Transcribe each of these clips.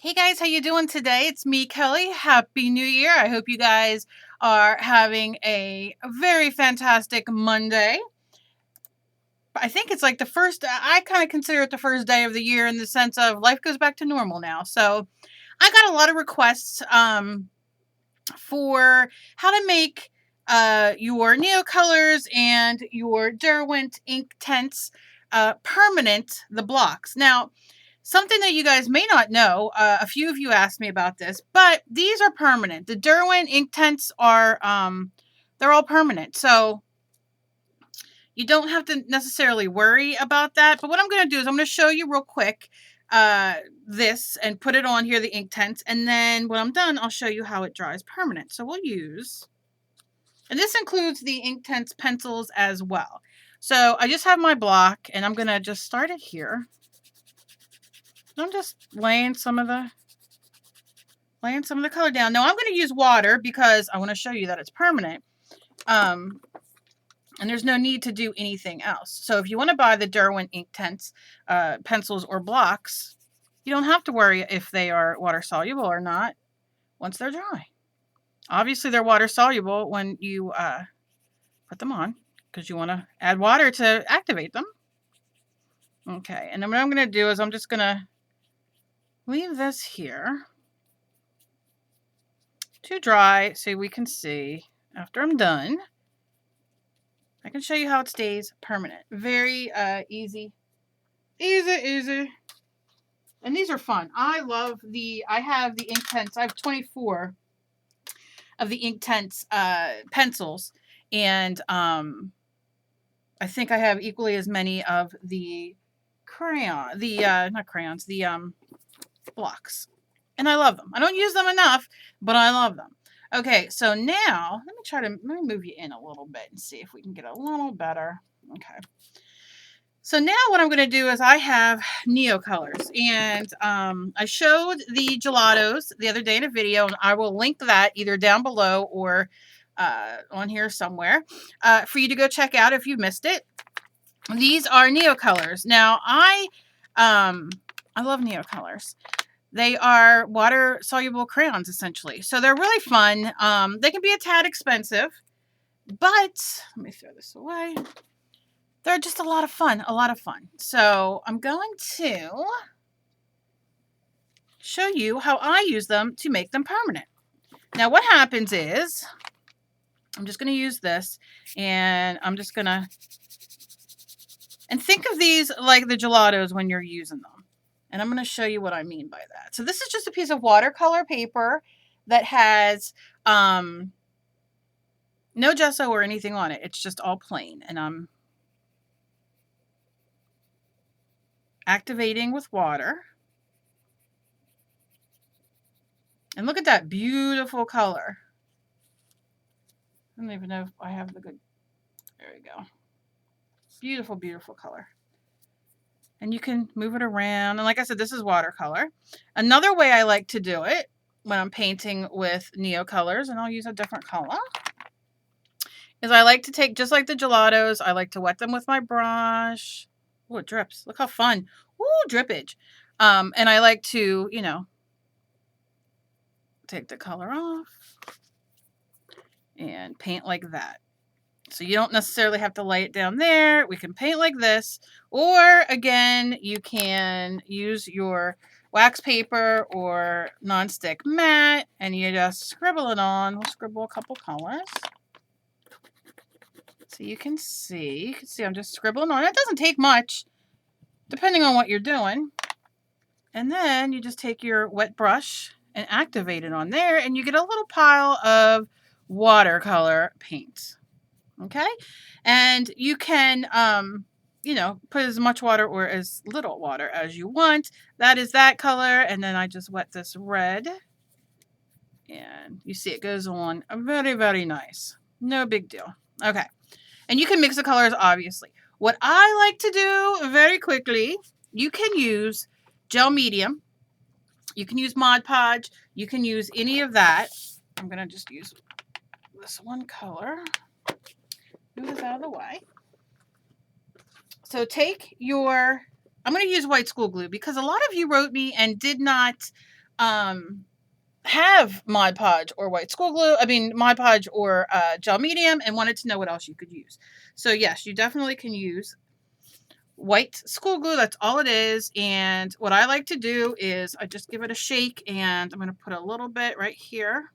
Hey guys, how you doing today? It's me, Kelly. Happy New Year. I hope you guys are having a very fantastic Monday. I think it's like the first, I kind of consider it the first day of the year in the sense of life goes back to normal now. So I got a lot of requests for how to make your Neocolors and your Derwent ink tints permanent, the blocks. Now, something that you guys may not know, a few of you asked me about this, but these are permanent. The Derwent ink tints are, they're all permanent. So you don't have to necessarily worry about that. But what I'm going to do is I'm going to show you real quick this and put it on here, the ink tints. And then when I'm done, I'll show you how it dries permanent. So we'll use, and this includes the ink tints pencils as well. So I just have my block and I'm going to just start it here. I'm just laying some of the color down. Now I'm going to use water because I want to show you that it's permanent. And there's no need to do anything else. So if you want to buy the Derwent ink tints, pencils or blocks, you don't have to worry if they are water soluble or not once they're dry. Obviously they're water soluble when you put them on because you want to add water to activate them. Okay, and then what I'm going to do is I'm just going to leave this here to dry so we can see after I'm done. I can show you how it stays permanent. Very easy. Easy. And these are fun. I have the ink tints. I have 24 of the ink tints pencils. And I think I have equally as many of the not crayons, the blocks. And I love them. I don't use them enough, but I love them. Okay, so now let me move you in a little bit and see if we can get a little better. Okay. So now what I'm going to do is I have Neocolors, and I showed the gelatos the other day in a video, and I will link that either down below or on here somewhere for you to go check out if you missed it. These are Neocolors. Now I love Neocolors. They are water-soluble crayons, essentially. So they're really fun. They can be a tad expensive, but let me throw this away. They're just a lot of fun, So I'm going to show you how I use them to make them permanent. Now what happens is, I'm just going to use this, and I'm just going to, and think of these like the gelatos when you're using them. And I'm going to show you what I mean by that. So this is just a piece of watercolor paper that has no gesso or anything on it. It's just all plain. And I'm activating with water. And look at that beautiful color. I don't even know if I have the good, there we go. Beautiful, beautiful color. And you can move it around. And like I said, this is watercolor. Another way I like to do it when I'm painting with Neocolors, and I'll use a different color, is I like to take, just like the gelatos, I like to wet them with my brush. Oh, it drips. Look how fun. Ooh, drippage. And I like to, you know, take the color off and paint like that. So you don't necessarily have to lay it down there. We can paint like this. Or again, you can use your wax paper or nonstick mat and you just scribble it on. We'll scribble a couple colors. So you can see I'm just scribbling on. It doesn't take much, depending on what you're doing. And then you just take your wet brush and activate it on there, and you get a little pile of watercolor paint. Okay, and you can, you know, put as much water or as little water as you want. That is that color, and then I just wet this red, and you see it goes on very, very nice. No big deal. Okay, and you can mix the colors, obviously. What I like to do very quickly, you can use gel medium, you can use Mod Podge, you can use any of that. I'm going to just use this one color. Move this out of the way. So take your, I'm going to use white school glue because a lot of you wrote me and did not have Mod Podge or white school glue, Mod Podge or gel medium, and wanted to know what else you could use. So yes, you definitely can use white school glue. That's all it is. And what I like to do is I just give it a shake, and I'm going to put a little bit right here.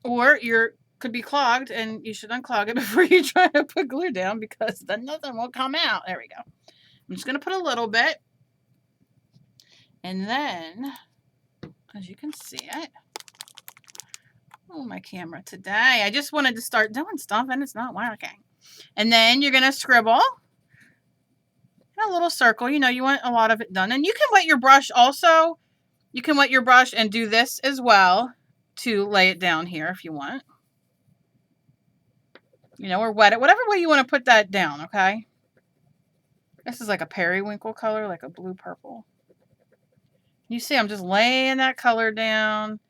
Or your could be clogged, and you should unclog it before you try to put glue down, because then nothing will come out. There we go. I'm just going to put a little bit. And then, as you can see it, oh, my camera today. I just wanted to start doing stuff, and it's not working. And then you're going to scribble in a little circle. You know, you want a lot of it done. And you can wet your brush also. You can wet your brush and do this as well to lay it down here if you want. You know, or wet it. Whatever way you want to put that down, okay? This is like a periwinkle color, like a blue purple. You see, I'm just laying that color down.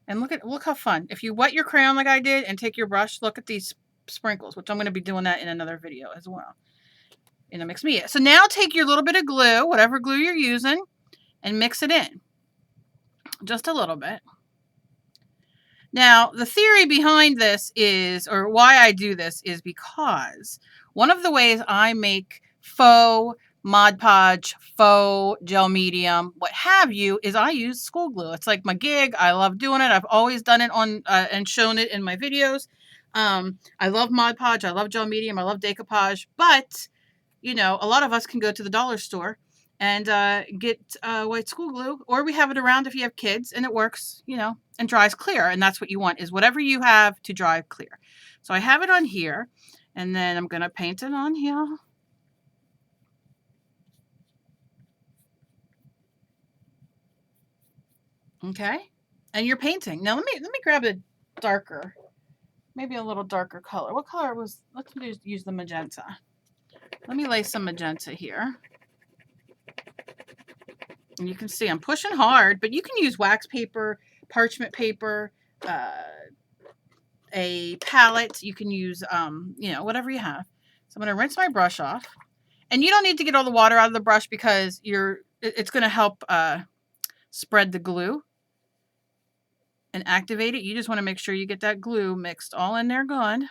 And look how fun. If you wet your crayon like I did and take your brush, look at these sprinkles, which I'm going to be doing that in another video as well. In a mixed media. So now take your little bit of glue, whatever glue you're using, and mix it in. Just a little bit. Now, the theory behind this is, or why I do this, is because one of the ways I make faux Mod Podge, faux gel medium, what have you, is I use school glue. It's like my gig. I love doing it. I've always done it on and shown it in my videos. I love Mod Podge. I love gel medium. I love decoupage. But, you know, a lot of us can go to the dollar store and get white school glue, or we have it around if you have kids, and it works, you know, and dries clear. And that's what you want, is whatever you have to dry clear. So I have it on here, and then I'm going to paint it on here. Okay, and you're painting. Now let me grab a darker, maybe a little darker color. What color was? Let's use the magenta. Let me lay some magenta here. And you can see I'm pushing hard, but you can use wax paper, parchment paper, a palette. You can use, you know, whatever you have. So I'm going to rinse my brush off. And you don't need to get all the water out of the brush, because it's going to help spread the glue and activate it. You just want to make sure you get that glue mixed all in there good.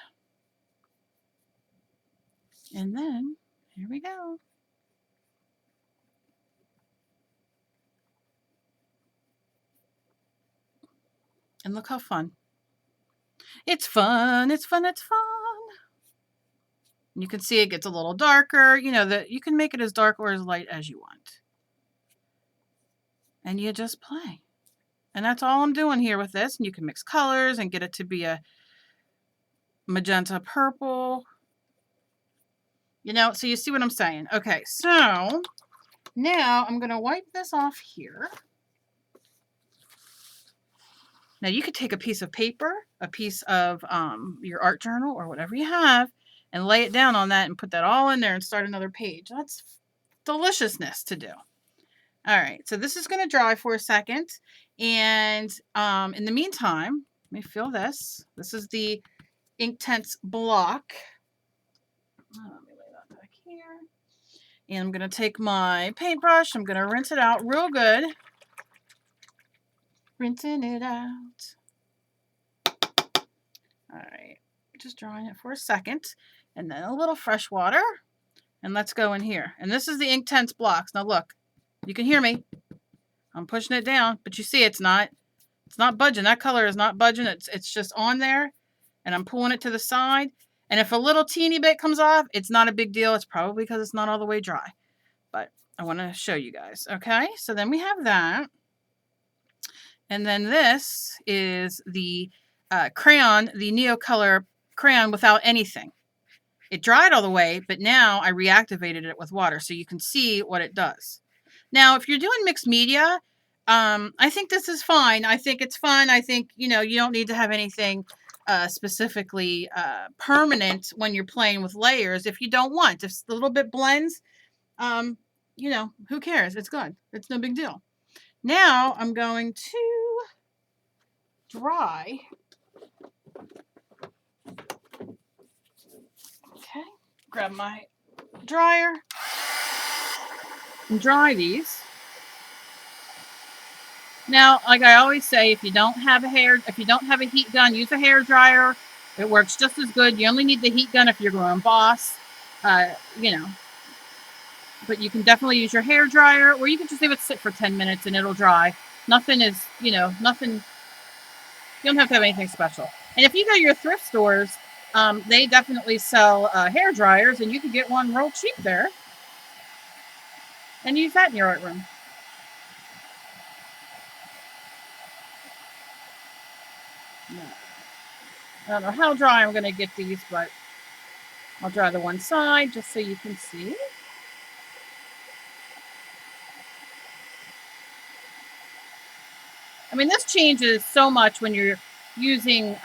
And then, here we go. And look how fun. It's fun, it's fun, it's fun. You can see it gets a little darker. You know, you can make it as dark or as light as you want. And you just play. And that's all I'm doing here with this. And you can mix colors and get it to be a magenta purple. You know, so you see what I'm saying. Okay, so now I'm going to wipe this off here. Now you could take a piece of paper, a piece of your art journal or whatever you have, and lay it down on that and put that all in there and start another page. That's deliciousness to do. All right, so this is going to dry for a second. And in the meantime, let me fill this. This is the Inktense block. Let me lay that back here. And I'm going to take my paintbrush. I'm going to rinse it out real good. Rinsing it out. All right, just drying it for a second. And then a little fresh water. And let's go in here. And this is the Inktense blocks. Now look, you can hear me. I'm pushing it down, but you see it's not budging. That color is not budging. It's just on there. And I'm pulling it to the side. And if a little teeny bit comes off, it's not a big deal. It's probably because it's not all the way dry. But I want to show you guys. Okay, so then we have that. And then this is the crayon, the Neocolor crayon without anything. It dried all the way, but now I reactivated it with water so you can see what it does. Now, if you're doing mixed media, I think this is fine. I think it's fun. I think, you know, you don't need to have anything specifically permanent when you're playing with layers if you don't want. If a little bit blends, you know, who cares? It's good. It's no big deal. Now I'm going to dry. Okay, grab my dryer. and dry these. Now, like I always say, if you don't have a heat gun, use a hair dryer. It works just as good. You only need the heat gun if you're going to emboss, you know. But you can definitely use your hair dryer, or you can just leave it sit for 10 minutes and it'll dry. Nothing is, nothing. You don't have to have anything special. And if you go to your thrift stores, they definitely sell hair dryers, and you can get one real cheap there and use that in your art room. I don't know how dry I'm going to get these, but I'll dry the one side just so you can see. I mean, this changes so much when you're using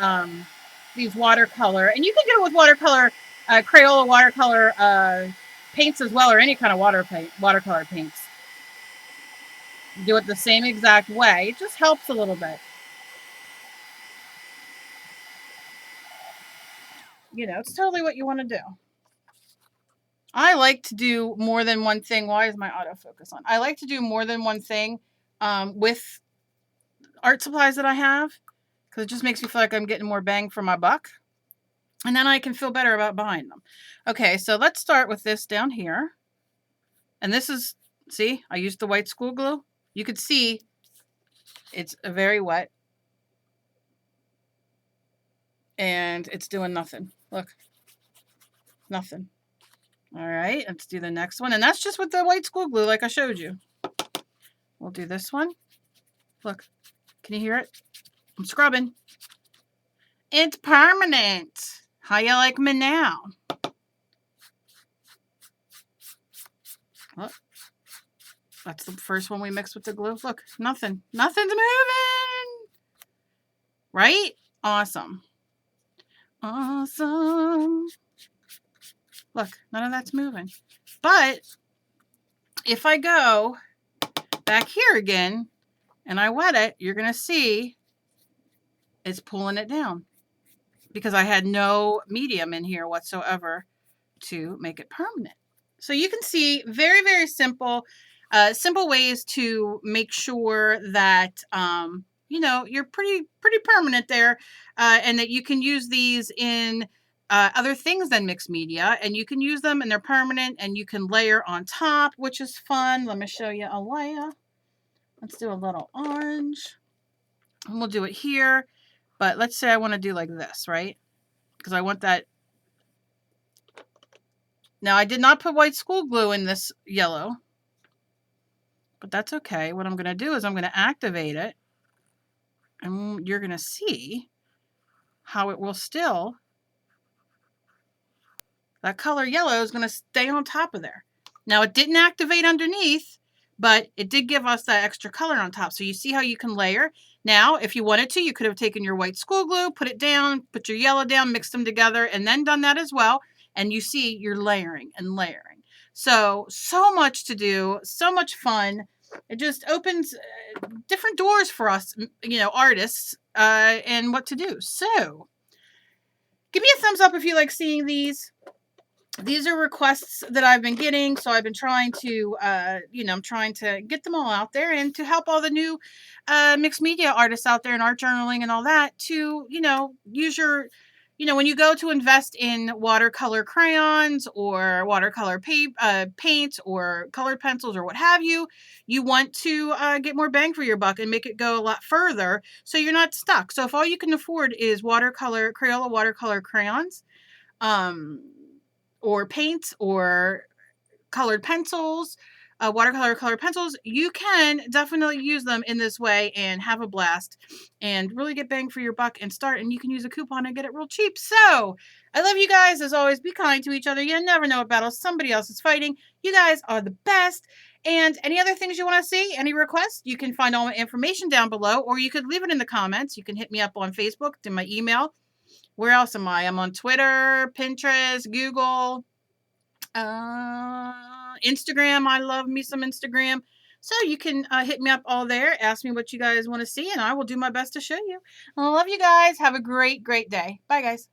these watercolor, and you can get it with watercolor, Crayola watercolor paints as well, or any kind of watercolor paints. Do it the same exact way. It just helps a little bit. You know, it's totally what you want to do. I like to do more than one thing. Why is my autofocus on? I like to do more than one thing with art supplies that I have, because it just makes me feel like I'm getting more bang for my buck. And then I can feel better about buying them. Okay, so let's start with this down here. And this is, see, I used the white school glue. You could see it's very wet. And it's doing nothing. Look, nothing. All right, let's do the next one. And that's just with the white school glue like I showed you. We'll do this one. Look, can you hear it? I'm scrubbing. It's permanent. How you like me now? Look, that's the first one we mixed with the glue. Look, nothing. Nothing's moving. Right? Awesome. Awesome. Look, none of that's moving. But if I go back here again and I wet it, you're going to see it's pulling it down, because I had no medium in here whatsoever to make it permanent. So you can see very, very simple, simple ways to make sure that, you know, you're pretty permanent there, and that you can use these in other things than mixed media, and you can use them and they're permanent, and you can layer on top, which is fun. Let me show you a layer. Let's do a little orange, and we'll do it here. But let's say I want to do like this, right? Because I want that. Now, I did not put white school glue in this yellow, but that's okay. What I'm going to do is I'm going to activate it, and you're going to see how it will still, that color yellow is going to stay on top of there. Now, it didn't activate underneath, but it did give us that extra color on top. So you see how you can layer? Now, if you wanted to, you could have taken your white school glue, put it down, put your yellow down, mixed them together, and then done that as well. And you see you're layering and layering. So much to do, so much fun. It just opens different doors for us, you know, artists, and what to do. So give me a thumbs up if you like seeing these. These are requests that I've been getting, so I've been trying to, you know, I'm trying to get them all out there, and to help all the new mixed media artists out there and art journaling and all that to, you know, use your, you know, when you go to invest in watercolor crayons or watercolor paint or colored pencils or what have you, you want to get more bang for your buck and make it go a lot further so you're not stuck. So if all you can afford is Crayola watercolor crayons, or paints or colored pencils, watercolor colored pencils, you can definitely use them in this way and have a blast and really get bang for your buck and start. And you can use a coupon and get it real cheap. So I love you guys. As always, be kind to each other. You never know what battle somebody else is fighting. You guys are the best. And any other things you want to see, any requests, you can find all my information down below, or you could leave it in the comments. You can hit me up on Facebook, to my email. Where else am I? I'm on Twitter, Pinterest, Google, Instagram. I love me some Instagram. So you can hit me up all there. Ask me what you guys want to see, and I will do my best to show you. I love you guys. Have a great, great day. Bye, guys.